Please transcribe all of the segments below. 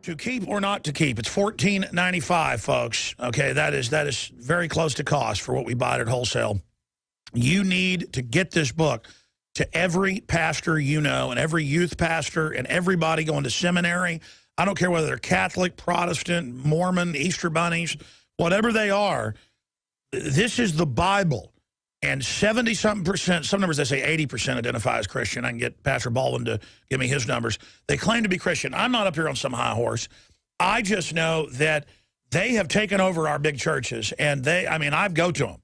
To keep or not to keep, it's $14.95, folks. Okay, that is very close to cost for what we buy it at wholesale. You need to get this book to every pastor you know and every youth pastor and everybody going to seminary. I don't care whether they're Catholic, Protestant, Mormon, Easter bunnies, whatever they are. This is the Bible. And 70-something%, some numbers they say 80% identify as Christian. I can get Pastor Baldwin to give me his numbers. They claim to be Christian. I'm not up here on some high horse. I just know that they have taken over our big churches. And I go to them.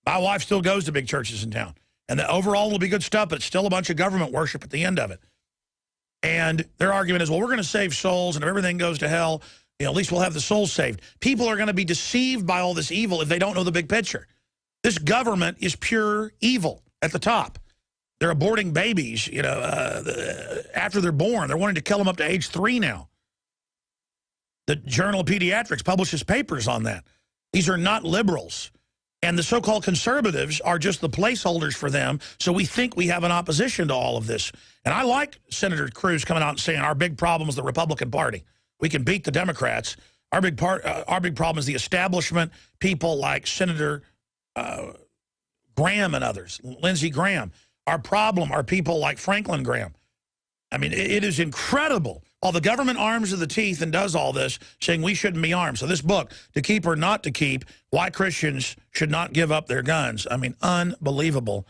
My wife still goes to big churches in town. And the overall will be good stuff, but it's still a bunch of government worship at the end of it. And their argument is, well, we're going to save souls, and if everything goes to hell, at least we'll have the souls saved. People are going to be deceived by all this evil if they don't know the big picture. This government is pure evil at the top. They're aborting babies, after they're born. They're wanting to kill them up to age 3 now. The Journal of Pediatrics publishes papers on that. These are not liberals. And the so-called conservatives are just the placeholders for them, so we think we have an opposition to all of this. And I like Senator Cruz coming out and saying our big problem is the Republican Party. We can beat the Democrats. Our big problem is the establishment, people like Senator Graham and others, Lindsey Graham. Our problem are people like Franklin Graham. I mean, it is incredible. All the government arms to the teeth and does all this, saying we shouldn't be armed. So this book, To Keep or Not to Keep, Why Christians Should Not Give Up Their Guns. I mean, unbelievable.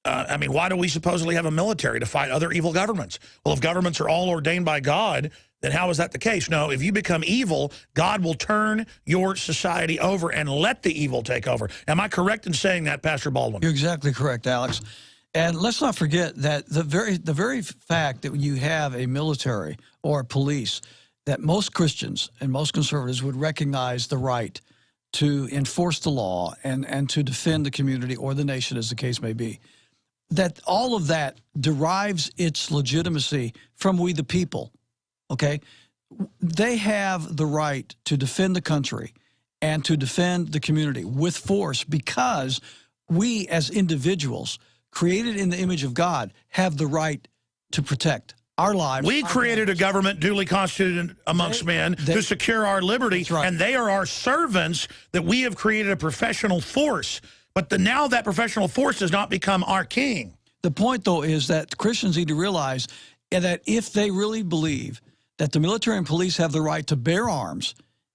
Why do we supposedly have a military to fight other evil governments? Well, if governments are all ordained by God, then how is that the case? No, if you become evil, God will turn your society over and let the evil take over. Am I correct in saying that, Pastor Baldwin? You're exactly correct, Alex. And let's not forget that the very fact that you have a military or a police, that most Christians and most conservatives would recognize the right to enforce the law and to defend the community or the nation, as the case may be, that all of that derives its legitimacy from we the people, okay? They have the right to defend the country and to defend the community with force because we as individuals created in the image of God have the right to protect our lives. We created a government duly constituted amongst men to secure our liberty, right. And they are our servants that we have created a professional force. But now that professional force does not become our king. The point, though, is that Christians need to realize that if they really believe that the military and police have the right to bear arms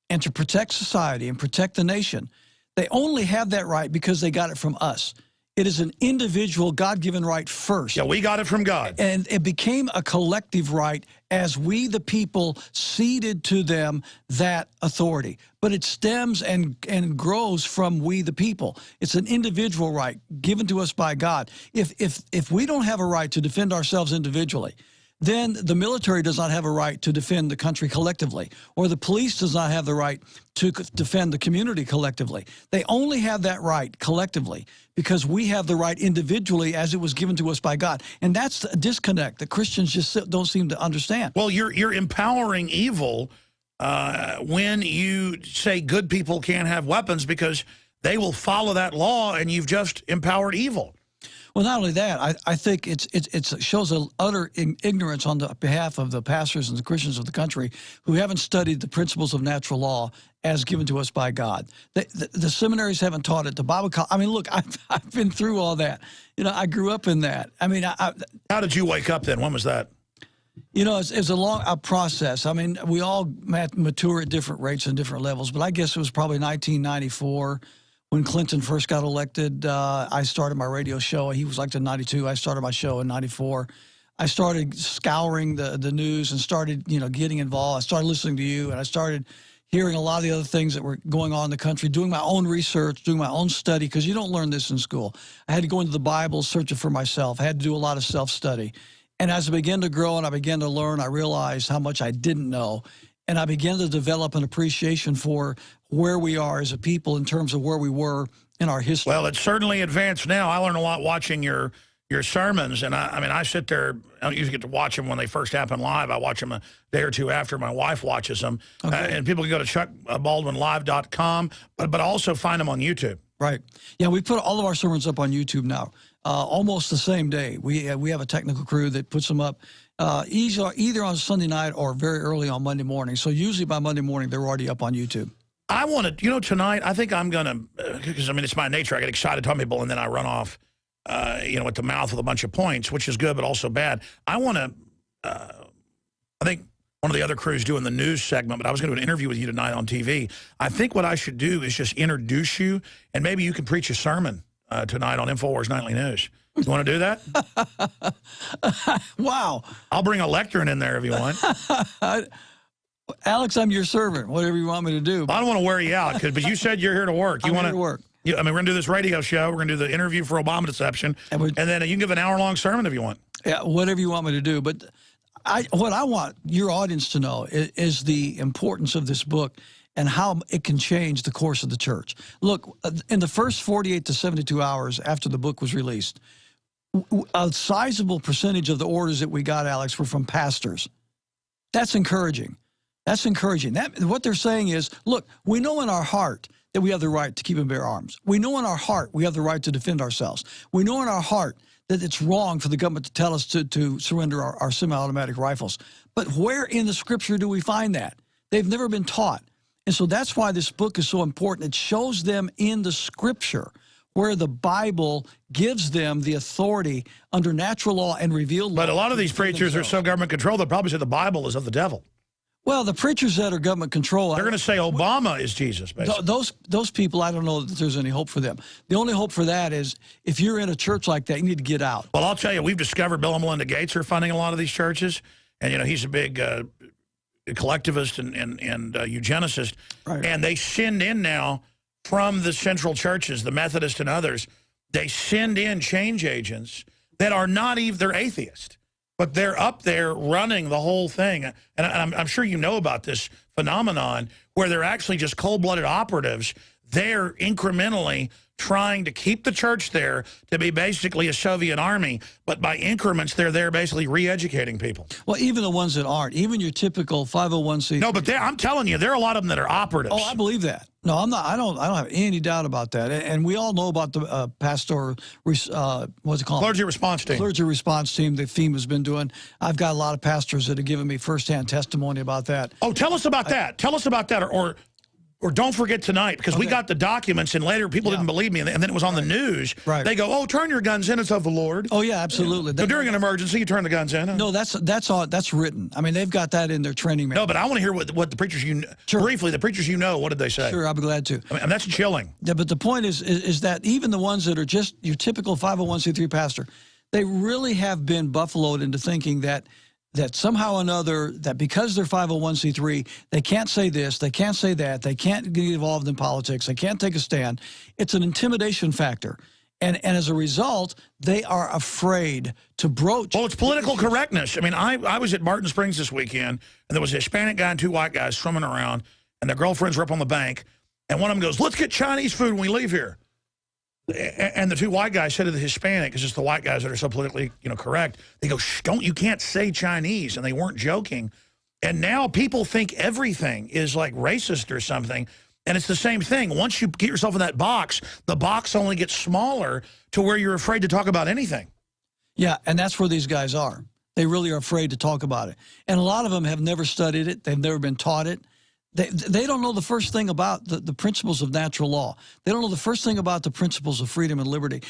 and to protect society and protect the nation, they only have that right because they got it from us. It is an individual God-given right first. Yeah, we got it from God. And it became a collective right as we, the people, ceded to them that authority. But it stems and grows from we, the people. It's an individual right given to us by God. If we don't have a right to defend ourselves individually, then the military does not have a right to defend the country collectively, or the police does not have the right to defend the community collectively. They only have that right collectively because we have the right individually as it was given to us by God. And that's a disconnect that Christians just don't seem to understand. Well, you're empowering evil when you say good people can't have weapons because they will follow that law, and you've just empowered evil. Well, not only that, I think it shows an utter ignorance on the behalf of the pastors and the Christians of the country who haven't studied the principles of natural law as given to us by God. The seminaries haven't taught it. The Bible college. I mean, look, I've been through all that. I grew up in that. I mean, how did you wake up then? When was that? It's a long process. I mean, we all mature at different rates and different levels, but I guess it was probably 1994. When Clinton first got elected, I started my radio show. He was elected in 92. I started my show in 94. I started scouring the news and started, getting involved. I started listening to you, and I started hearing a lot of the other things that were going on in the country, doing my own research, doing my own study, because you don't learn this in school. I had to go into the Bible, search it for myself. I had to do a lot of self-study. And as I began to grow and I began to learn, I realized how much I didn't know. And I began to develop an appreciation for where we are as a people in terms of where we were in our history. Well, it's certainly advanced now. I learned a lot watching your sermons, and I sit there. I don't usually get to watch them when they first happen live. I watch them a day or two after my wife watches them. Okay. And people can go to chuckbaldwinlive.com, but also find them on YouTube. Right. Yeah, we put all of our sermons up on YouTube now, almost the same day. We have a technical crew that puts them up. either on Sunday night or very early on Monday morning. So usually by Monday morning, they're already up on YouTube. I want to, you know, tonight, I think I'm going to, because, I mean, it's my nature. I get excited talking to people, and then I run off, you know, at the mouth with a bunch of points, which is good but also bad. I want to, I think one of the other crews doing the news segment, but I was going to do an interview with you tonight on TV. I think what I should do is just introduce you, and maybe you can preach a sermon tonight on InfoWars Nightly News. You want to do that? Wow. I'll bring a lectern in there if you want. Alex, I'm your servant, whatever you want me to do. Well, I don't want to wear you out, but you said you're here to work. You I'm want here to work. I mean, we're going to do this radio show. We're going to do the interview for Obama deception. And then you can give an hour-long sermon if you want. Yeah, whatever you want me to do. But what I want your audience to know is the importance of this book and how it can change the course of the church. Look, in the first 48 to 72 hours after the book was released, a sizable percentage of the orders that we got, Alex, were from pastors. That's encouraging. That's encouraging. What they're saying is, look, we know in our heart that we have the right to keep and bear arms. We know in our heart we have the right to defend ourselves. We know in our heart that it's wrong for the government to tell us to surrender our semi-automatic rifles. But where in the Scripture do we find that? They've never been taught. And so that's why this book is so important. It shows them in the Scripture where the Bible gives them the authority under natural law and revealed law. But a lot of these preachers are so government controlled, they'll probably say the Bible is of the devil. Well, the preachers that are government controlled, they're going to say Obama is Jesus, basically. Those people, I don't know that there's any hope for them. The only hope for that is if you're in a church like that, you need to get out. Well, I'll tell you, we've discovered Bill and Melinda Gates are funding a lot of these churches. And, you know, he's a big collectivist and eugenicist. Right. And they send in now from the central churches, the Methodist and others, they send in change agents that are not even, they're atheist. But they're up there running the whole thing. And I'm sure you know about this phenomenon where they're actually just cold-blooded operatives. They're incrementally trying to keep the church there to be basically a Soviet army. But by increments, they're there basically re-educating people. Well, even the ones that aren't, even your typical 501c3. No, but I'm telling you, there are a lot of them that are operatives. Oh, I believe that. No, I'm not. I don't have any doubt about that. And we all know about the pastor, what's it called? Clergy response team. Clergy response team that FEMA's been doing. I've got a lot of pastors that have given me firsthand testimony about that. Oh, tell us about that. Tell us about that, or don't forget tonight, because we got the documents, and later people didn't believe me, and then it was on the news. Right. They go, oh, turn your guns in, it's of the Lord. Oh, yeah, absolutely. So during an emergency, you turn the guns in. No, that's written. I mean, they've got that in their training manual. No, but I want to hear what the preachers briefly, the preachers what did they say? Sure, I'll be glad to. I mean, that's chilling. Yeah, but the point is that even the ones that are just your typical 501c3 pastor, they really have been buffaloed into thinking that somehow or another, that because they're 501c3, they can't say this, they can't say that, they can't get involved in politics, they can't take a stand. It's an intimidation factor. And as a result, they are afraid to broach. Well, it's political correctness. I mean, I was at Martin Springs this weekend, and there was a Hispanic guy and two white guys swimming around, and their girlfriends were up on the bank, and one of them goes, let's get Chinese food when we leave here. And the two white guys said to the Hispanic, because it's the white guys that are so politically, correct, they go, shh, you can't say Chinese. And they weren't joking. And now people think everything is like racist or something. And it's the same thing. Once you get yourself in that box, the box only gets smaller to where you're afraid to talk about anything. Yeah, and that's where these guys are. They really are afraid to talk about it. And a lot of them have never studied it. They've never been taught it. They don't know the first thing about the principles of natural law. They don't know the first thing about the principles of freedom and liberty.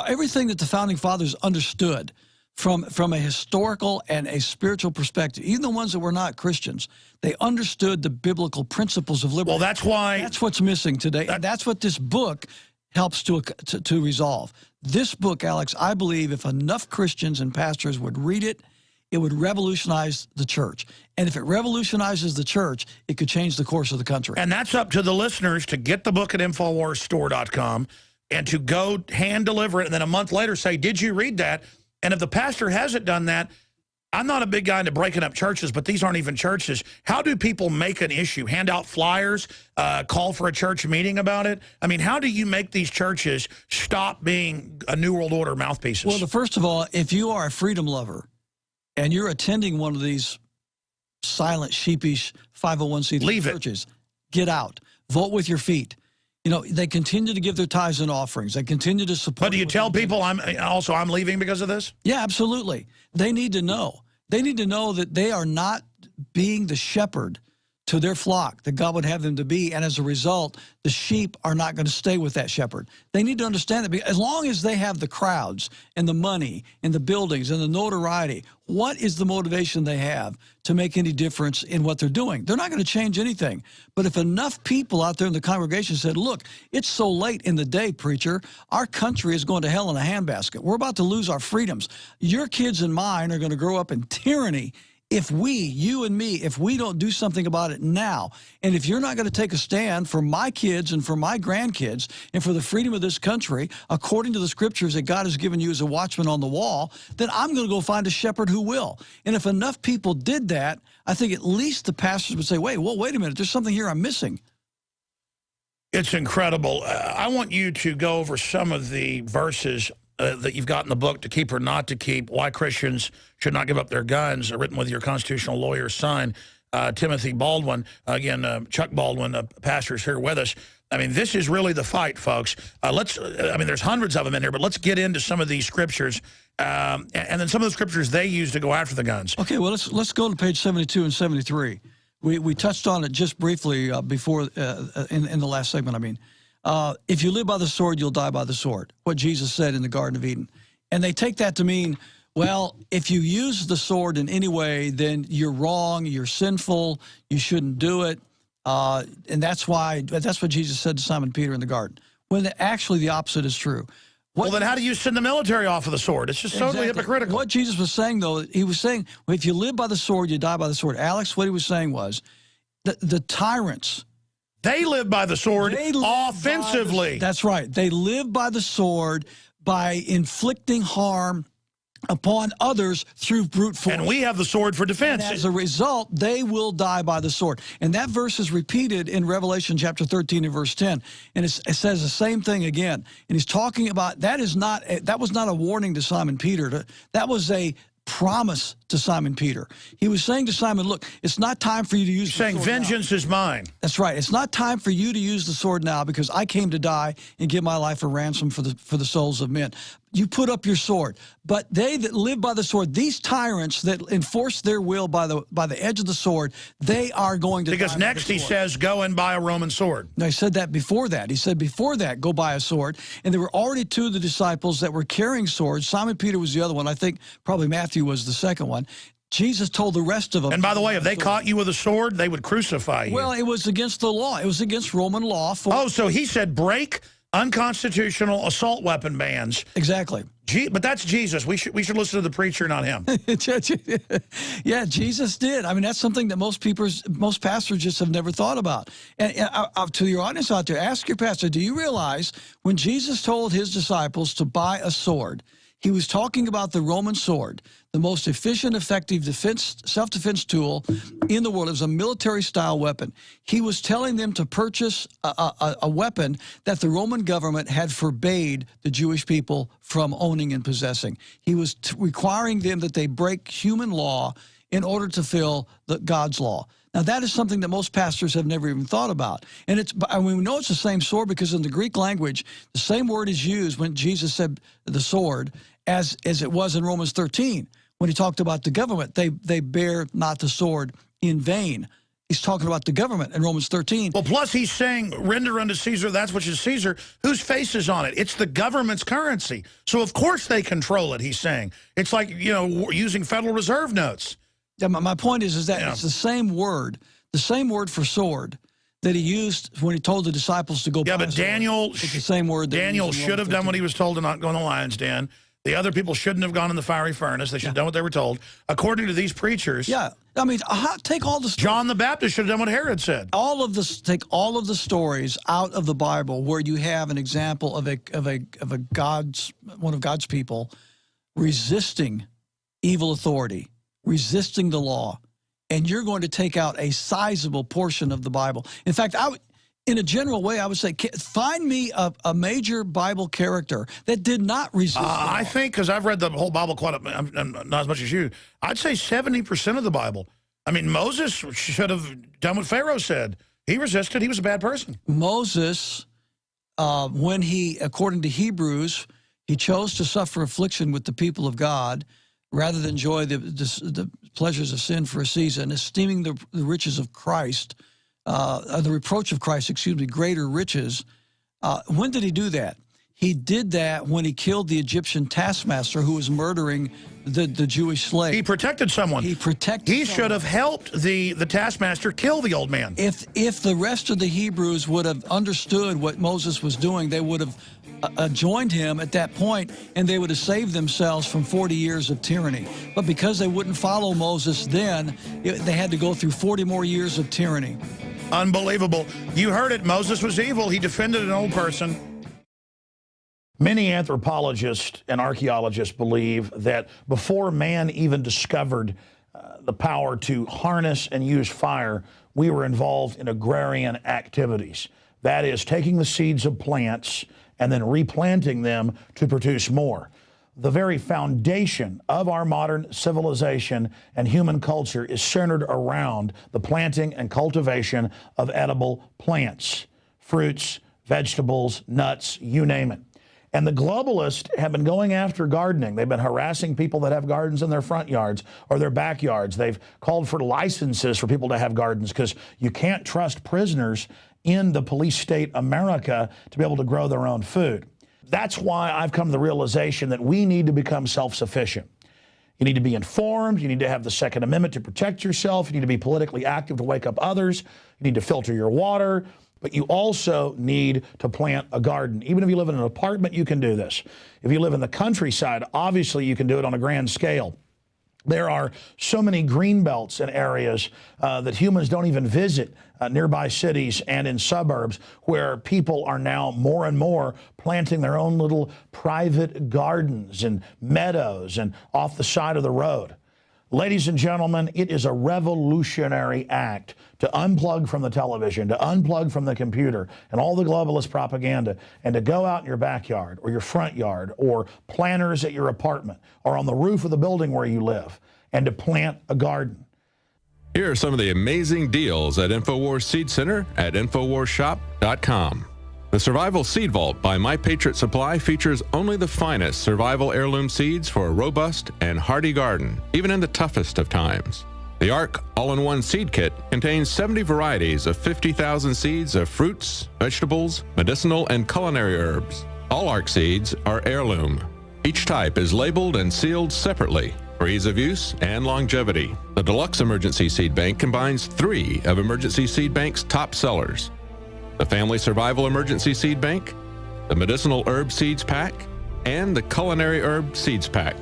Everything that the Founding Fathers understood from a historical and a spiritual perspective, even the ones that were not Christians, they understood the biblical principles of liberty. Well, that's why... That's what's missing today. And that's what this book helps to resolve. This book, Alex, I believe if enough Christians and pastors would read it, it would revolutionize the church. And if it revolutionizes the church, it could change the course of the country. And that's up to the listeners to get the book at InfoWarsStore.com and to go hand deliver it, and then a month later say, did you read that? And if the pastor hasn't done that, I'm not a big guy into breaking up churches, but these aren't even churches. How do people make an issue? Hand out flyers, call for a church meeting about it? I mean, how do you make these churches stop being a New World Order mouthpieces? Well, first of all, if you are a freedom lover and you're attending one of these silent, sheepish 501c3 churches, get out. Vote with your feet. They continue to give their tithes and offerings. They continue to support. But do you tell people I'm leaving because of this? Yeah, absolutely. They need to know. They need to know that they are not being the shepherd to their flock that God would have them to be, and as a result, the sheep are not going to stay with that shepherd. They need to understand that as long as they have the crowds and the money and the buildings and the notoriety, what is the motivation they have to make any difference in what they're doing? They're not going to change anything. But if enough people out there in the congregation said, look, it's so late in the day, preacher, our country is going to hell in a handbasket. We're about to lose our freedoms. Your kids and mine are going to grow up in tyranny if we, you and me, if we don't do something about it now. And if you're not going to take a stand for my kids and for my grandkids and for the freedom of this country, according to the scriptures that God has given you as a watchman on the wall, then I'm going to go find a shepherd who will. And if enough people did that, I think at least the pastors would say, wait a minute, there's something here I'm missing. It's incredible. I want you to go over some of the verses that you've got in the book, To Keep or Not to Keep, Why Christians Should Not Give Up Their Guns, written with your constitutional lawyer's son, Timothy Baldwin. Again, Chuck Baldwin, pastor, is here with us. I mean, this is really the fight, folks. I mean, there's hundreds of them in here, but let's get into some of these scriptures and then some of the scriptures they use to go after the guns. Okay, well, let's go to page 72 and 73. We touched on it just briefly before in the last segment, I mean. If you live by the sword, you'll die by the sword, what Jesus said in the Garden of Eden. And they take that to mean, well, if you use the sword in any way, then you're wrong, you're sinful, you shouldn't do it. And that's what Jesus said to Simon Peter in the garden, when actually the opposite is true. Well, then how do you send the military off of the sword? It's just totally hypocritical. What Jesus was saying, though, he was saying, well, if you live by the sword, you die by the sword. Alex, what he was saying was the tyrants, they live by the sword offensively. That's right. They live by the sword by inflicting harm upon others through brute force. And we have the sword for defense. And as a result, they will die by the sword. And that verse is repeated in Revelation chapter 13 and verse 10. And it says the same thing again. And he's talking about, that was not a warning to Simon Peter. That was a promise to Simon Peter. He was saying to Simon, look, it's not time for you to use the sword now. Vengeance is mine. That's right. It's not time for you to use the sword now, because I came to die and give my life a ransom for the souls of men. You put up your sword. But they that live by the sword, these tyrants that enforce their will by the edge of the sword, they are going to die. Because next he says, go and buy a Roman sword. No, he said that before that. He said before that, go buy a sword. And there were already two of the disciples that were carrying swords. Simon Peter was the other one. I think probably Matthew was the second one. Jesus told the rest of them. And by the way, if they caught you with a sword, they would crucify you. Well, it was against the law. It was against Roman law. Oh, so he said break unconstitutional assault weapon bans. Exactly. But that's Jesus. We should listen to the preacher, not him. Yeah, Jesus did. I mean, that's something that most pastors just have never thought about. And to your audience out there, ask your pastor, do you realize when Jesus told his disciples to buy a sword, he was talking about the Roman sword, the most efficient, effective self-defense tool in the world. It was a military-style weapon. He was telling them to purchase a weapon that the Roman government had forbade the Jewish people from owning and possessing. He was requiring them that they break human law in order to fulfill God's law. Now, that is something that most pastors have never even thought about. And we know it's the same sword because in the Greek language, the same word is used when Jesus said the sword as it was in Romans 13 when he talked about the government. They bear not the sword in vain. He's talking about the government in Romans 13. Well, plus he's saying, render unto Caesar that which is Caesar. Whose face is on it? It's the government's currency. So, of course, they control it, he's saying. It's like, using Federal Reserve notes. Yeah, my point is that it's the same word for sword that he used when he told the disciples to go buy a sword. Yeah, but Daniel, it's the same word. Daniel should have done what he was told to not go in the lion's den. The other people shouldn't have gone in the fiery furnace. They should have done what they were told. According to these preachers. Yeah. I mean, take all the stories. John the Baptist should have done what Herod said. Take all of the stories out of the Bible where you have an example of one of God's people resisting evil authority, resisting the law, and you're going to take out a sizable portion of the Bible. In fact, in a general way, I would say, find me a major Bible character that did not resist the law. I think, because I've read the whole Bible not as much as you, I'd say 70% of the Bible. I mean, Moses should have done what Pharaoh said. He resisted. He was a bad person. Moses, when according to Hebrews, he chose to suffer affliction with the people of God rather than enjoy the pleasures of sin for a season, esteeming the riches of Christ, the reproach of Christ, excuse me, greater riches. When did he do that? He did that when he killed the Egyptian taskmaster who was murdering the Jewish slave. He protected someone. He protected He someone. should have helped the taskmaster kill the old man. If the rest of the Hebrews would have understood what Moses was doing, they would have joined him at that point, and they would have saved themselves from 40 years of tyranny. But because they wouldn't follow Moses then, they had to go through 40 more years of tyranny. Unbelievable. You heard it. Moses was evil. He defended an old person. Many anthropologists and archaeologists believe that before man even discovered the power to harness and use fire, we were involved in agrarian activities. That is, taking the seeds of plants and then replanting them to produce more. The very foundation of our modern civilization and human culture is centered around the planting and cultivation of edible plants, fruits, vegetables, nuts, you name it. And the globalists have been going after gardening. They've been harassing people that have gardens in their front yards or their backyards. They've called for licenses for people to have gardens because you can't trust prisoners in the police state America to be able to grow their own food. That's why I've come to the realization that we need to become self-sufficient. You need to be informed. You need to have the Second Amendment to protect yourself. You need to be politically active to wake up others. You need to filter your water. But you also need to plant a garden. Even if you live in an apartment, you can do this. If you live in the countryside, obviously you can do it on a grand scale. There are so many green belts and areas that humans don't even visit, nearby cities and in suburbs, where people are now more and more planting their own little private gardens and meadows and off the side of the road. Ladies and gentlemen, it is a revolutionary act to unplug from the television, to unplug from the computer and all the globalist propaganda, and to go out in your backyard or your front yard or planters at your apartment or on the roof of the building where you live, and to plant a garden. Here are some of the amazing deals at InfoWars Seed Center at InfoWarsShop.com. The Survival Seed Vault by My Patriot Supply features only the finest survival heirloom seeds for a robust and hardy garden, even in the toughest of times. The ARC All-in-One Seed Kit contains 70 varieties of 50,000 seeds of fruits, vegetables, medicinal, and culinary herbs. All ARC seeds are heirloom. Each type is labeled and sealed separately for ease of use and longevity. The Deluxe Emergency Seed Bank combines 3 of Emergency Seed Bank's top sellers: the Family Survival Emergency Seed Bank, the Medicinal Herb Seeds Pack, and the Culinary Herb Seeds Pack.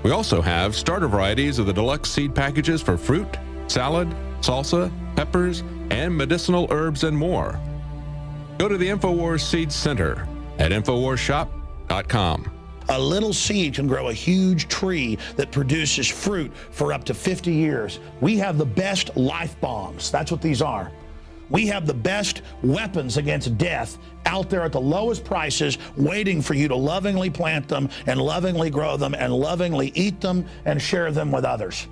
We also have starter varieties of the deluxe seed packages for fruit, salad, salsa, peppers, and medicinal herbs and more. Go to the InfoWars Seed Center at InfoWarsShop.com. A little seed can grow a huge tree that produces fruit for up to 50 years. We have the best life bombs. That's what these are. We have the best weapons against death out there at the lowest prices, waiting for you to lovingly plant them and lovingly grow them and lovingly eat them and share them with others.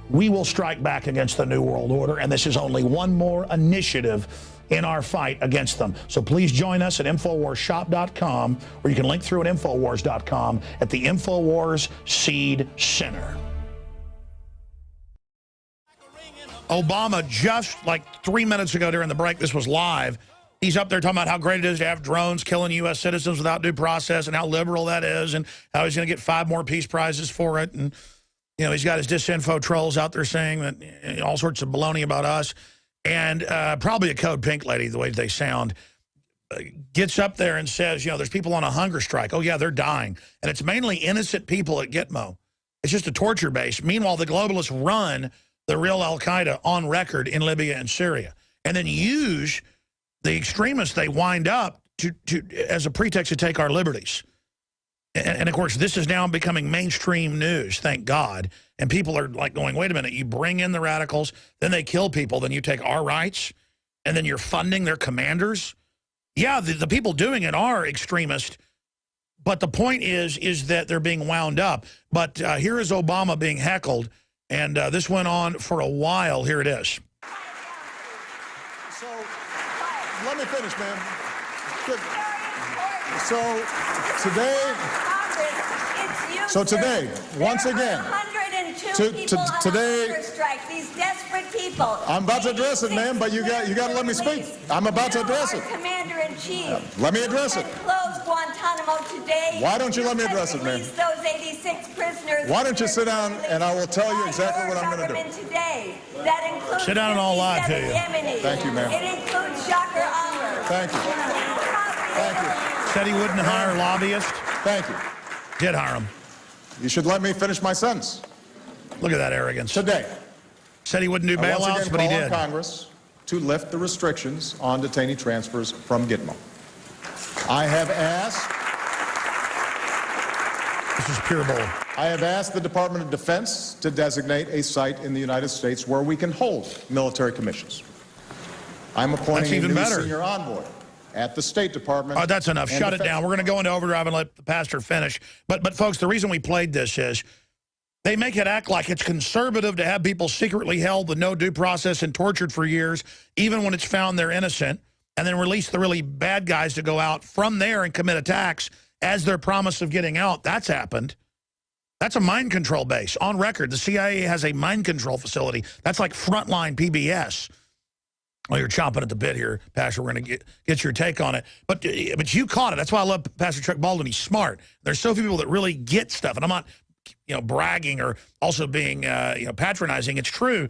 We will strike back against the New World Order, and this is only one more initiative in our fight against them. So please join us at InfoWarsShop.com, or you can link through at Infowars.com at the InfoWars Seed Center. Obama, just like 3 minutes ago during the break, this was live, he's up there talking about how great it is to have drones killing U.S. citizens without due process and how liberal that is and how he's going to get 5 more peace prizes for it. And, you know, he's got his disinfo trolls out there saying that all sorts of baloney about us. And probably a Code Pink lady, the way they sound, gets up there and says, you know, there's people on a hunger strike. Oh, yeah, they're dying. And it's mainly innocent people at Gitmo. It's just a torture base. Meanwhile, the globalists run the real al-Qaeda on record in Libya and Syria, and then use the extremists they wind up to as a pretext to take our liberties. And of course, this is now becoming mainstream news, thank God. And people are like going, wait a minute, you bring in the radicals, then they kill people, then you take our rights, and then you're funding their commanders? Yeah, the people doing it are extremist, but the point is that they're being wound up. But here is Obama being heckled. And this went on for a while. Here it is. So, let me finish, man. Good. So, today, So today, once again, today, these desperate people. I'm about to address it, ma'am, but you got to let me speak. I'm about to address it. Commander-in-Chief. Let me address it. Close Guantanamo today. Why don't you let me address it, ma'am? Release those 86 prisoners. Why don't you sit down and I will tell you exactly what I'm going to do. Today. That includes sit down and I'll lie to you. Thank you, ma'am. It includes Shocker Armor. Thank you. Thank you. Said he wouldn't hire lobbyists. Thank you. Did hire them. You should let me finish my sentence. Look at that arrogance. Today, said he wouldn't do bailouts, once again but he call on did. Congress to lift the restrictions on detainee transfers from Gitmo. I have asked. This is pure bull. I have asked the Department of Defense to designate a site in the United States where we can hold military commissions. I'm appointing a new senior envoy at the State Department. Oh, that's enough. Shut it down. We're going to go into overdrive and let the pastor finish. But folks, the reason we played this is they make it act like it's conservative to have people secretly held with no due process and tortured for years, even when it's found they're innocent, and then release the really bad guys to go out from there and commit attacks as their promise of getting out. That's happened. That's a mind control base. On record, the CIA has a mind control facility. That's like frontline PBS. Well, you're chomping at the bit here, Pastor. We're going to get your take on it. But you caught it. That's why I love Pastor Chuck Baldwin. He's smart. There's so few people that really get stuff. And I'm not bragging or also being patronizing. It's true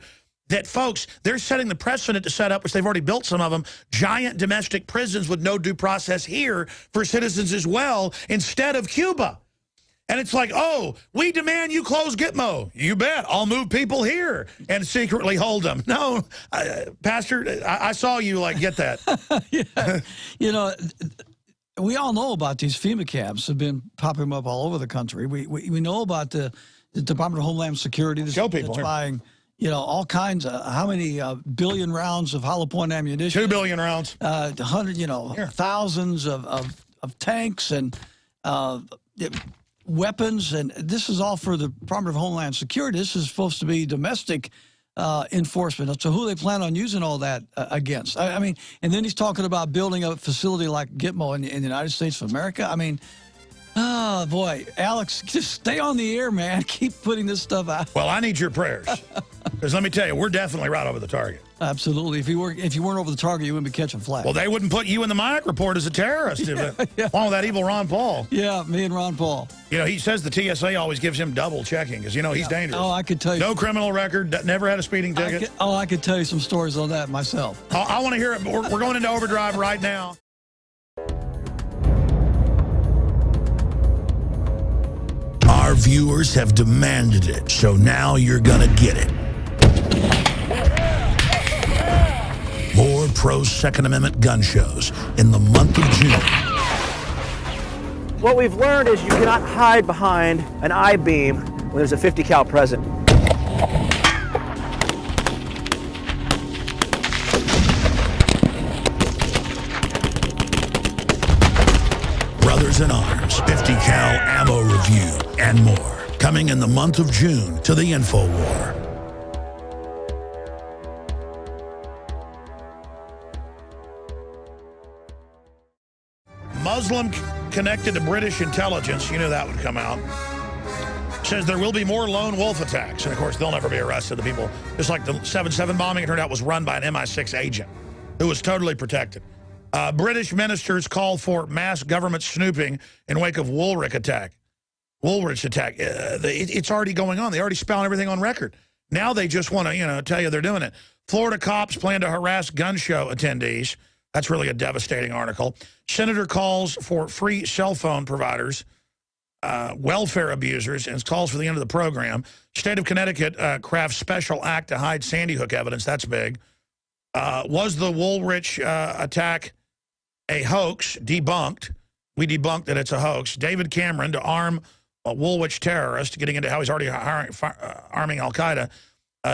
that, folks, they're setting the precedent to set up, which they've already built some of them, giant domestic prisons with no due process here for citizens as well, instead of Cuba. And it's like, oh, we demand you close Gitmo. You bet. I'll move people here and secretly hold them. No, Pastor, I saw you get that. Yeah. We all know about these FEMA camps have been popping up all over the country. We know about the Department of Homeland Security that's buying, all kinds of, how many billion rounds of hollow point ammunition? 2 billion rounds. 100, thousands of tanks and weapons, and this is all for the Department of Homeland Security. This is supposed to be domestic enforcement. So who they plan on using all that against? I mean, and then he's talking about building a facility like Gitmo in the United States of America. I mean, oh boy, Alex, just stay on the air, man. Keep putting this stuff out. Well, I need your prayers, because let me tell you, we're definitely right over the target. Absolutely. If you weren't over the target, you wouldn't be catching flack. Well, they wouldn't put you in the Mayak report as a terrorist, along with that evil Ron Paul. Yeah, me and Ron Paul. He says the TSA always gives him double checking because, he's dangerous. Oh, I could tell you. No criminal record, never had a speeding ticket. I could tell you some stories on that myself. I want to hear it. We're going into overdrive right now. Our viewers have demanded it, so now you're going to get it. More pro-Second Amendment gun shows in the month of June. What we've learned is you cannot hide behind an I-beam when there's a 50 cal present. Brothers in Arms, 50 cal ammo review, and more. Coming in the month of June to the InfoWar. Muslim connected to British intelligence, you knew that would come out, says there will be more lone wolf attacks. And, of course, they'll never be arrested. The people, just like the 7/7 bombing, it turned out was run by an MI6 agent who was totally protected. British ministers call for mass government snooping in wake of Woolwich attack. It's already going on. They already spelled everything on record. Now they just want to, tell you they're doing it. Florida cops plan to harass gun show attendees. That's really a devastating article. Senator calls for free cell phone providers, welfare abusers, and calls for the end of the program. State of Connecticut crafts special act to hide Sandy Hook evidence. That's big. Was the Woolwich attack a hoax? Debunked. We debunked that it's a hoax. David Cameron to arm a Woolwich terrorist, getting into how he's already arming al-Qaeda.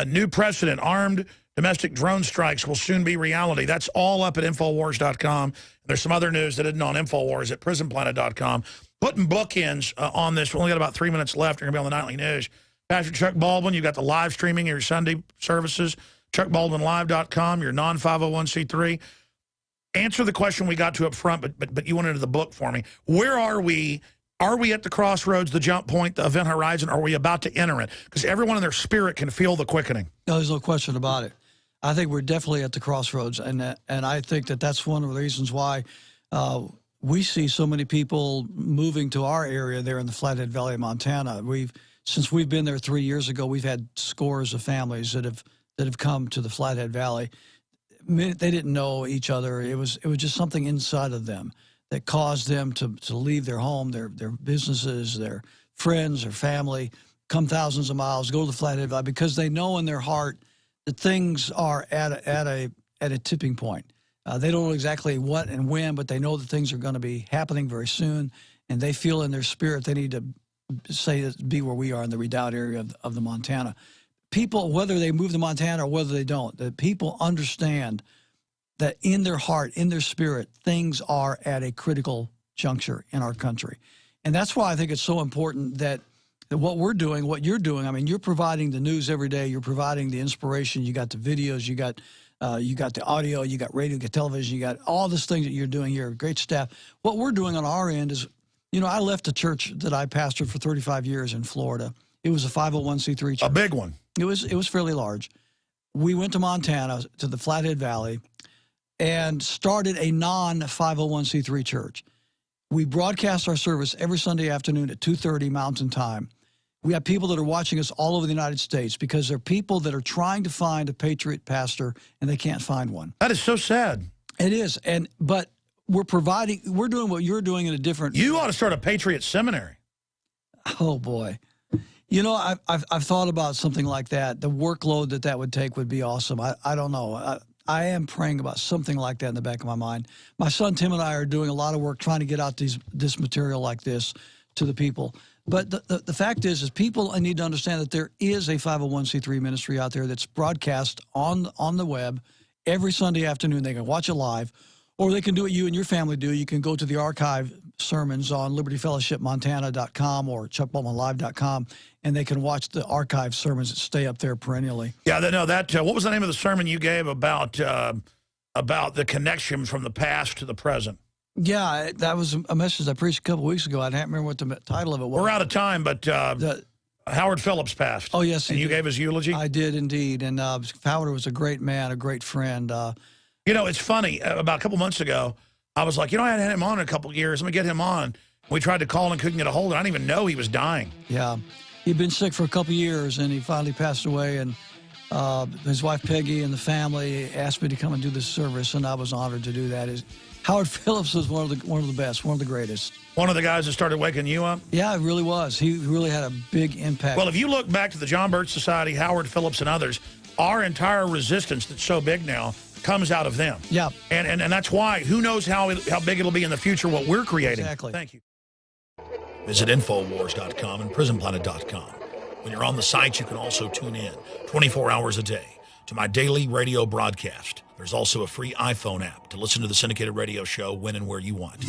New precedent, armed domestic drone strikes will soon be reality. That's all up at Infowars.com. There's some other news that isn't on Infowars at PrisonPlanet.com. Putting bookends on this. We only got about 3 minutes left. You're going to be on the Nightly News. Pastor Chuck Baldwin, you've got the live streaming of your Sunday services. ChuckBaldwinLive.com, your non-501c3. Answer the question we got to up front, but you went into the book for me. Where are we Are we at the crossroads, the jump point, the event horizon? Are we about to enter it? Because everyone in their spirit can feel the quickening. No, there's no question about it. I think we're definitely at the crossroads, and I think that's one of the reasons why we see so many people moving to our area there in the Flathead Valley of Montana. Since we've been there 3 years ago, we've had scores of families that have come to the Flathead Valley. They didn't know each other. It was just something inside of them that caused them to leave their home, their businesses, their friends, their family, come thousands of miles, go to the Flathead Valley, because they know in their heart that things are at a tipping point. They don't know exactly what and when, but they know that things are going to be happening very soon, and they feel in their spirit they need to be where we are in the Redoubt area of the Montana. People, whether they move to Montana or whether they don't, the people understand that in their heart, in their spirit, things are at a critical juncture in our country. And that's why I think it's so important that what we're doing, what you're doing, I mean, you're providing the news every day. You're providing the inspiration. You got the videos. You got the audio. You got radio. You got television. You got all these things that you're doing here. Great staff. What we're doing on our end is, you know, I left a church that I pastored for 35 years in Florida. It was a 501c3 church. A big one. It was fairly large. We went to Montana, to the Flathead Valley, and started a non-501c3 church. We broadcast our service every Sunday afternoon at 2:30 Mountain Time. We have people that are watching us all over the United States because they're people that are trying to find a Patriot pastor, and they can't find one. That is so sad. It is, but we're doing what you're doing in a different... You ought to start a Patriot seminary. Oh, boy. You know, I've thought about something like that. The workload that would take would be awesome. I don't know. I am praying about something like that in the back of my mind. My son Tim and I are doing a lot of work trying to get out this material like this to the people. But the fact is people need to understand that there is a 501c3 ministry out there that's broadcast on the web every Sunday afternoon. They can watch it live, or they can do what you and your family do. You can go to the archive sermons on libertyfellowshipmontana.com or chuckbaldwinlive.com, and they can watch the archive sermons that stay up there perennially. Yeah, what was the name of the sermon you gave about the connection from the past to the present? Yeah, that was a message I preached a couple of weeks ago. I can't remember what the title of it was. We're out of time, but Howard Phillips passed. Oh, yes. And you gave his eulogy? I did indeed. And Howard was a great man, a great friend. You know, it's funny. About a couple months ago, I was like, I hadn't had him on in a couple of years. Let me get him on. We tried to call and couldn't get a hold of him. I didn't even know he was dying. Yeah. He'd been sick for a couple of years, and he finally passed away. And his wife, Peggy, and the family asked me to come and do this service, and I was honored to do that. Howard Phillips was one of the best, one of the greatest. One of the guys that started waking you up? Yeah, it really was. He really had a big impact. Well, if you look back to the John Birch Society, Howard Phillips, and others, our entire resistance that's so big now comes out of them. Yeah. And that's why, who knows how big it'll be in the future, what we're creating. Exactly. Thank you. Visit Infowars.com and PrisonPlanet.com. When you're on the site, you can also tune in 24 hours a day to my daily radio broadcast. There's also a free iPhone app to listen to the syndicated radio show when and where you want.